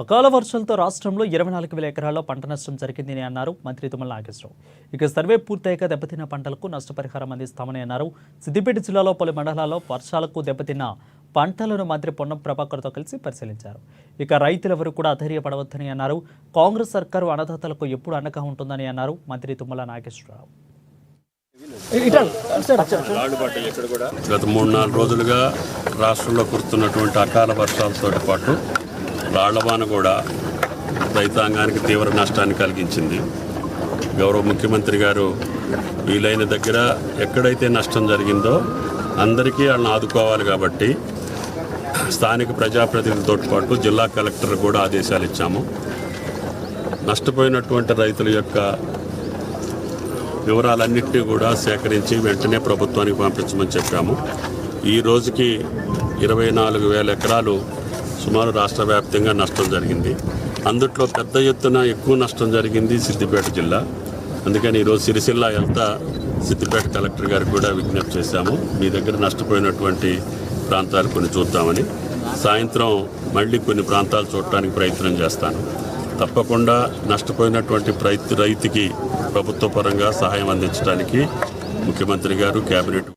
అకాల వర్షాలతో రాష్ట్రంలో 24,000 ఎకరాల్లో పంట నష్టం జరిగిందని అన్నారు మంత్రి తుమ్మల నాగేశ్వరరావు. ఇక సర్వే పూర్తయ్యాక దెబ్బతిన్న పంటలకు నష్టపరిహారం అందిస్తామని అన్నారు. సిద్దిపేట జిల్లాలో పలు మండలాల్లో వర్షాలకు దెబ్బతిన్న పంటలను మంత్రి పొన్నం ప్రభాకర్తో కలిసి పరిశీలించారు. ఇక రైతులెవరూ కూడా అధైర్యపడవద్దని అన్నారు. కాంగ్రెస్ సర్కారు అన్నదాతలకు ఎప్పుడు అండగా ఉంటుందని అన్నారు మంత్రి తుమ్మల నాగేశ్వరరావు. గత 3-4 రోజులుగా రాష్ట్రంలో కురుస్తున్నటువంటి అకాల వర్షాలతో పాటు రాళ్లవాన కూడా రైతాంగానికి తీవ్ర నష్టాన్ని కలిగించింది. గౌరవ ముఖ్యమంత్రి గారు వీలైన దగ్గర ఎక్కడైతే నష్టం జరిగిందో అందరికీ వాళ్ళని ఆదుకోవాలి కాబట్టి స్థానిక ప్రజాప్రతినిధులతో పాటు జిల్లా కలెక్టర్ కూడా ఆదేశాలు ఇచ్చాము. నష్టపోయినటువంటి రైతుల యొక్క వివరాలన్నింటినీ కూడా సేకరించి వెంటనే ప్రభుత్వానికి పంపించమని చెప్పాము. ఈ రోజుకి 24,000 ఎకరాలు సుమారు రాష్ట్ర వ్యాప్తంగా నష్టం జరిగింది. అందుట్లో పెద్ద ఎత్తున ఎక్కువ నష్టం జరిగింది సిద్దిపేట జిల్లా. అందుకని ఈరోజు సిరిసిల్ల వెళ్తా సిద్దిపేట కలెక్టర్ గారికి కూడా విజ్ఞప్తి చేశాము. మీ దగ్గర నష్టపోయినటువంటి ప్రాంతాలు కొన్ని చూద్దామని. సాయంత్రం మళ్ళీ కొన్ని ప్రాంతాలు చూడటానికి ప్రయత్నం చేస్తాను. తప్పకుండా నష్టపోయినటువంటి రైతుకి ప్రభుత్వ పరంగా సహాయం అందించడానికి ముఖ్యమంత్రి గారు, కేబినెట్